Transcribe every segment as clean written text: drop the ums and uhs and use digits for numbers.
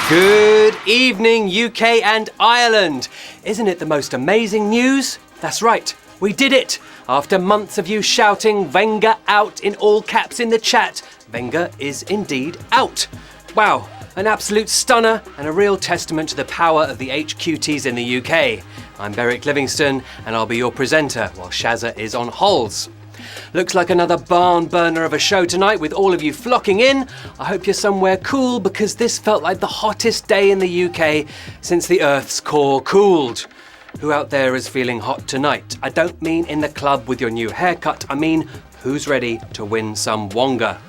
Good evening, UK and Ireland. Isn't it the most amazing news? That's right, we did it. After months of you shouting Wenger out in all caps in the chat, Wenger is indeed out. Wow, an absolute stunner and a real testament to the power of the HQTs in the UK. I'm Beric Livingstone and I'll be your presenter while Shazza is on holes. Looks like another barn burner of a show tonight with all of you flocking in. I hope you're somewhere cool because this felt like the hottest day in the UK since the Earth's core cooled. Who out there is feeling hot tonight? I don't mean in the club with your new haircut, I mean who's ready to win some wonga.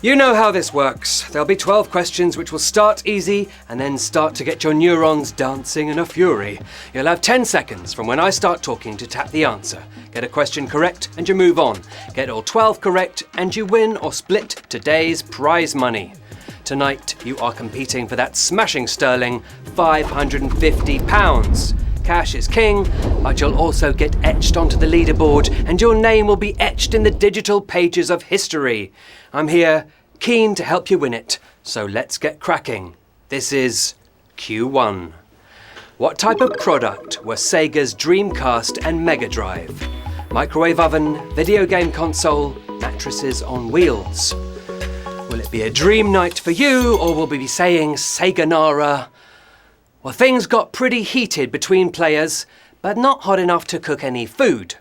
You know how this works. There'll be 12 questions which will start easy and then start to get your neurons dancing in a fury. You'll have 10 seconds from when I start talking to tap the answer. Get a question correct and you move on. Get all 12 correct and you win or split today's prize money. Tonight you are competing for that smashing sterling £550. Cash is king, but you'll also get etched onto the leaderboard and your name will be etched in the digital pages of history. I'm here, keen to help you win it, so let's get cracking. This is Q1. What type of product were Sega's Dreamcast and Mega Drive? Microwave oven, video game console, mattresses on wheels. Will it be a dream night for you, or will we be saying Seganara? Well, things got pretty heated between players, but not hot enough to cook any food.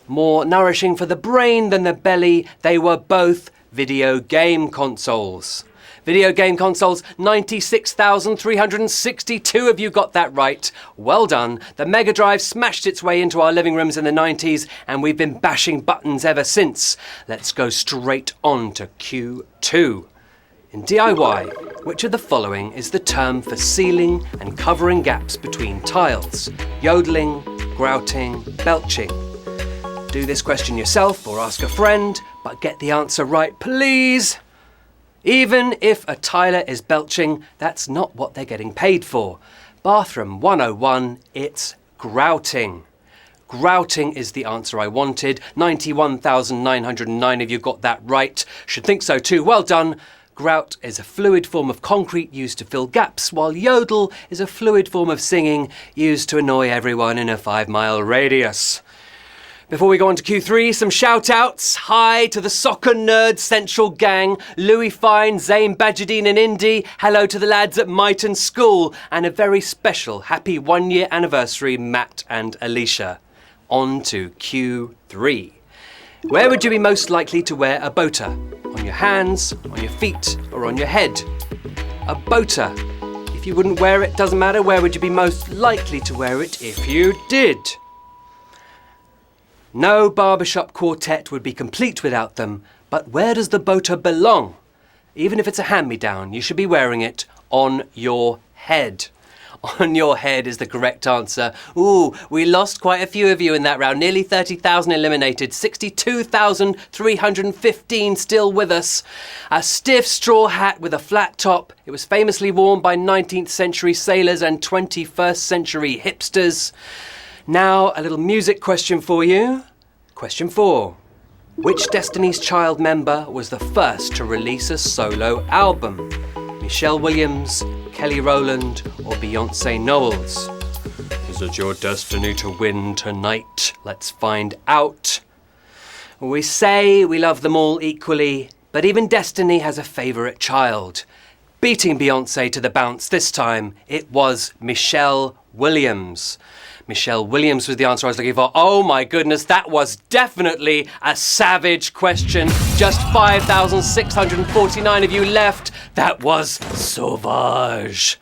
More nourishing for the brain than the belly, they were both video game consoles. Video game consoles, 96,362 of you got that right. Well done. The Mega Drive smashed its way into our living rooms in the 90s and we've been bashing buttons ever since. Let's go straight on to Q2. In DIY, which of the following is the term for sealing and covering gaps between tiles? Yodeling, grouting, belching. Do this question yourself or ask a friend, but get the answer right, please. Even if a tiler is belching, that's not what they're getting paid for. Bathroom 101, it's grouting. Grouting is the answer I wanted. 91,909 of you got that right. Should think so too. Well done. Grout is a fluid form of concrete used to fill gaps, while yodel is a fluid form of singing used to annoy everyone in a 5-mile radius. Before we go on to Q3, some shout-outs. Hi to the Soccer Nerd Central Gang, Louis Fine, Zayn Badjadine and Indy. Hello to the lads at Myton School. And a very special happy 1-year anniversary, Matt and Alicia. On to Q3. Where would you be most likely to wear a boater? On your hands, on your feet, or on your head? A boater. If you wouldn't wear it, doesn't matter. Where would you be most likely to wear it if you did? No barbershop quartet would be complete without them, but where does the boater belong? Even if it's a hand-me-down, you should be wearing it on your head. On your head is the correct answer. Ooh, we lost quite a few of you in that round. Nearly 30,000 eliminated, 62,315 still with us. A stiff straw hat with a flat top. It was famously worn by 19th century sailors and 21st century hipsters. Now, a little music question for you. Question 4. Which Destiny's Child member was the first to release a solo album? Michelle Williams, Kelly Rowland, or Beyonce Knowles? Is it your destiny to win tonight? Let's find out. We say we love them all equally, but even Destiny has a favourite child. Beating Beyonce to the bounce this time, it was Michelle Williams. Michelle Williams was the answer I was looking for. Oh my goodness, that was definitely a savage question. Just 5,649 of you left. That was sauvage.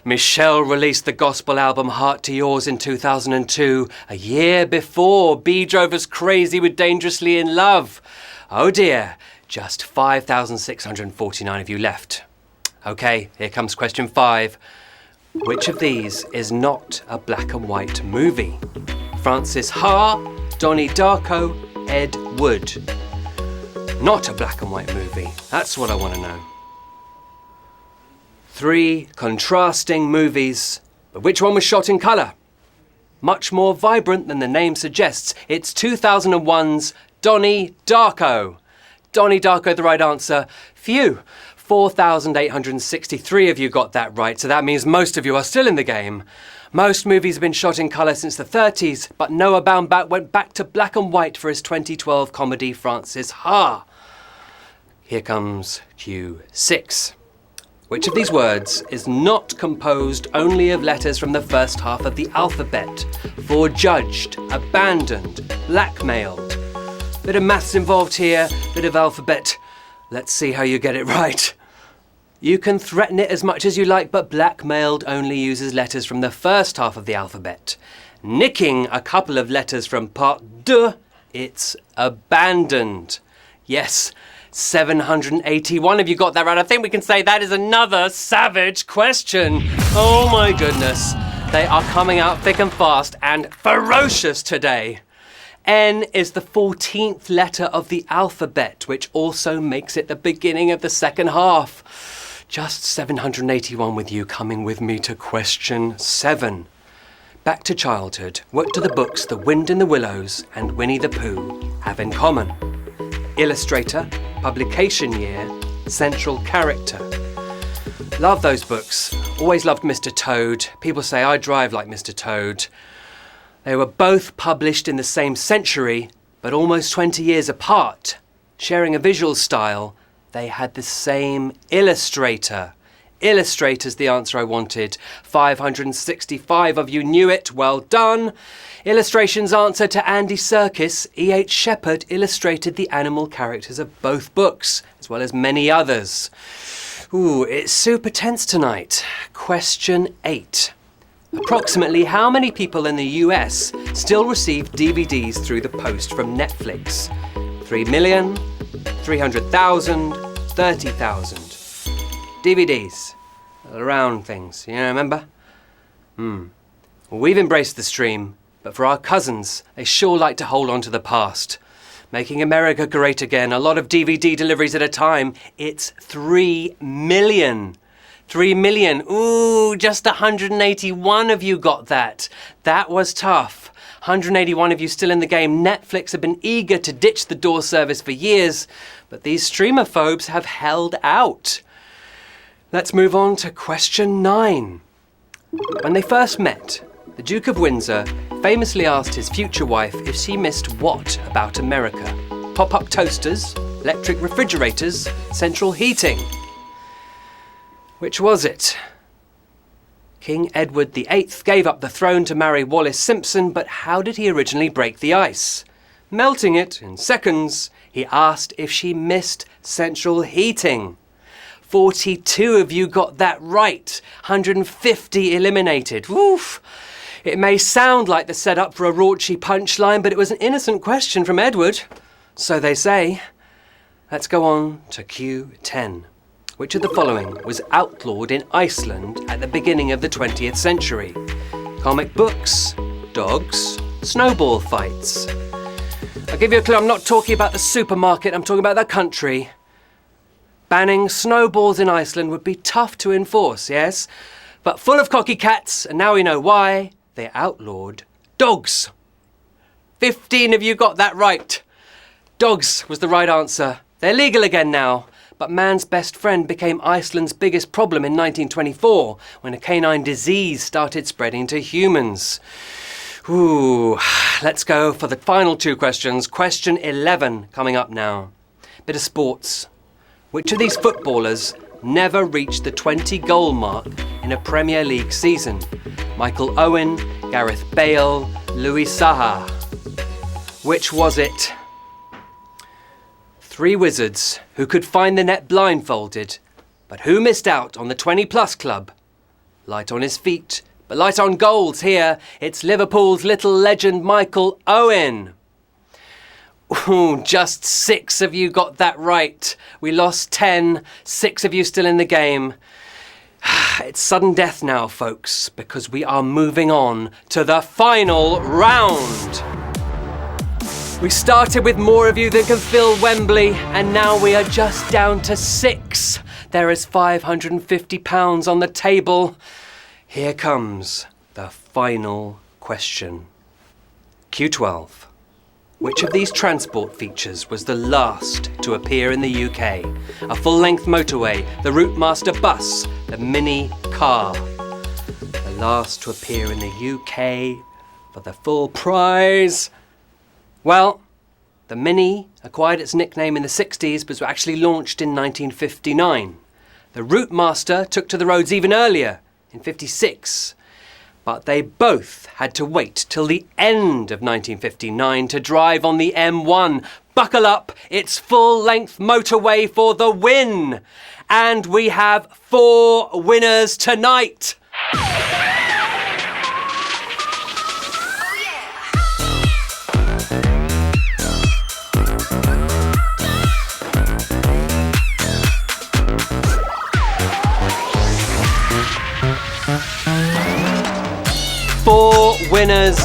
Michelle released the gospel album Heart to Yours in 2002, a year before B drove us crazy with Dangerously in Love. Oh dear, just 5,649 of you left. Okay, here comes question 5. Which of these is not a black and white movie? Francis Ha, Donnie Darko, Ed Wood. Not a black and white movie. That's what I want to know. 3 contrasting movies, but which one was shot in colour? Much more vibrant than the name suggests. It's 2001's Donnie Darko. Donnie Darko, the right answer. Phew. 4,863 of you got that right, so that means most of you are still in the game. Most movies have been shot in colour since the 30s, but Noah Baumbach went back to black and white for his 2012 comedy Francis Ha. Here comes Q6. Which of these words is not composed only of letters from the first half of the alphabet? Forejudged, abandoned, blackmailed. Bit of maths involved here, bit of alphabet. Let's see how you get it right. You can threaten it as much as you like, but blackmailed only uses letters from the first half of the alphabet. Nicking a couple of letters from part D, it's abandoned. Yes, 781 of you got that right. I think we can say that is another savage question. Oh my goodness. They are coming out thick and fast and ferocious today. N is the 14th letter of the alphabet, which also makes it the beginning of the second half. Just 781 with you coming with me to question 7. Back to childhood. What do the books The Wind in the Willows and Winnie the Pooh have in common? Illustrator, publication year, central character. Love those books. Always loved Mr. Toad. People say I drive like Mr. Toad. They were both published in the same century, but almost 20 years apart. Sharing a visual style, they had the same illustrator. Illustrator's the answer I wanted. 565 of you knew it. Well done. Illustration's answer to Andy Serkis. E.H. Shepard illustrated the animal characters of both books, as well as many others. Ooh, it's super tense tonight. Question 8. Approximately how many people in the US still receive DVDs through the post from Netflix? 3 million, 300,000, 30,000. DVDs. Around things, you know, remember? Well, we've embraced the stream, but for our cousins, they sure like to hold on to the past. Making America great again, a lot of DVD deliveries at a time. It's 3 million. 3 million. Ooh, just 181 of you got that. That was tough. 181 of you still in the game. Netflix have been eager to ditch the door service for years, but these streamer-phobes have held out. Let's move on to question 9. When they first met, the Duke of Windsor famously asked his future wife if she missed what about America? Pop-up toasters, electric refrigerators, central heating. Which was it? King Edward VIII gave up the throne to marry Wallis Simpson, but how did he originally break the ice? Melting it in seconds, he asked if she missed central heating. 42 of you got that right. 150 eliminated. Woof! It may sound like the setup for a raunchy punchline, but it was an innocent question from Edward. So they say. Let's go on to Q10. Which of the following was outlawed in Iceland at the beginning of the 20th century? Comic books, dogs, snowball fights. I'll give you a clue, I'm not talking about the supermarket, I'm talking about the country. Banning snowballs in Iceland would be tough to enforce, yes? But full of cocky cats, and now we know why, they outlawed dogs. 15 of you got that right. Dogs was the right answer. They're legal again now. But man's best friend became Iceland's biggest problem in 1924 when a canine disease started spreading to humans. Ooh, let's go for the final 2 questions. Question 11 coming up now. Bit of sports. Which of these footballers never reached the 20-goal mark in a Premier League season? Michael Owen, Gareth Bale, Louis Saha. Which was it? 3 wizards who could find the net blindfolded, but who missed out on the 20-plus club. Light on his feet, but light on goals here. It's Liverpool's little legend Michael Owen. Ooh, just 6 of you got that right. We lost 10, 6 of you still in the game. It's sudden death now, folks, because we are moving on to the final round. We started with more of you than can fill Wembley, and now we are just down to 6. There is £550 on the table. Here comes the final question. Q12. Which of these transport features was the last to appear in the UK? A full-length motorway, the Route Master bus, the mini car. The last to appear in the UK for the full prize. Well, the Mini acquired its nickname in the 60s but was actually launched in 1959. The Route Master took to the roads even earlier, in 56. But they both had to wait till the end of 1959 to drive on the M1. Buckle up, it's full-length motorway for the win! And we have 4 winners tonight! Winners.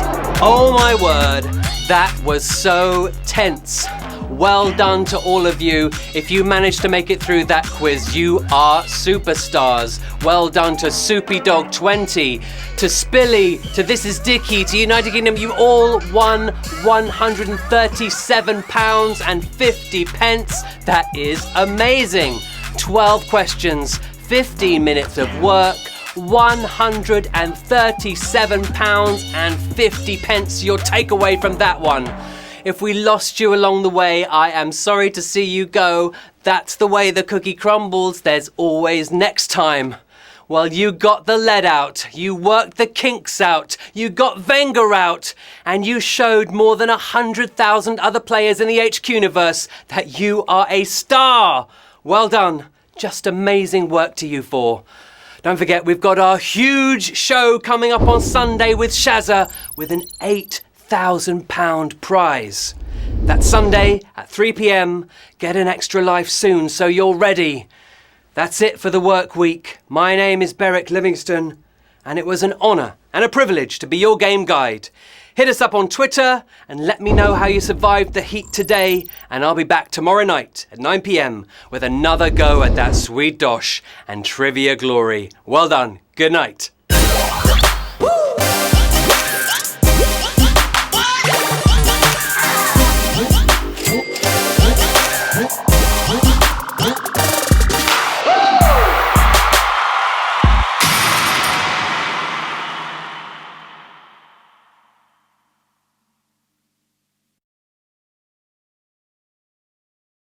Oh my word, that was so tense. Well done to all of you. If you managed to make it through that quiz, you are superstars. Well done to Soupy Dog 20, to Spilly, to This Is Dicky, to United Kingdom. You all won £137.50. That is amazing. 12 questions, 15 minutes of work, £137.50 your takeaway from that one. If we lost you along the way, I am sorry to see you go. That's the way the cookie crumbles. There's always next time. Well, you got the lead out, you worked the kinks out, you got Wenger out, and you showed more than 100,000 other players in the HQ universe that you are a star. Well done. Just amazing work to you four. Don't forget, we've got our huge show coming up on Sunday with Shazza with an £8,000 prize. That's Sunday at 3 p.m. Get an extra life soon so you're ready. That's it for the work week. My name is Beric Livingstone, and it was an honour and a privilege to be your game guide. Hit us up on Twitter and let me know how you survived the heat today, and I'll be back tomorrow night at 9 p.m. with another go at that sweet dosh and trivia glory. Well done. Good night.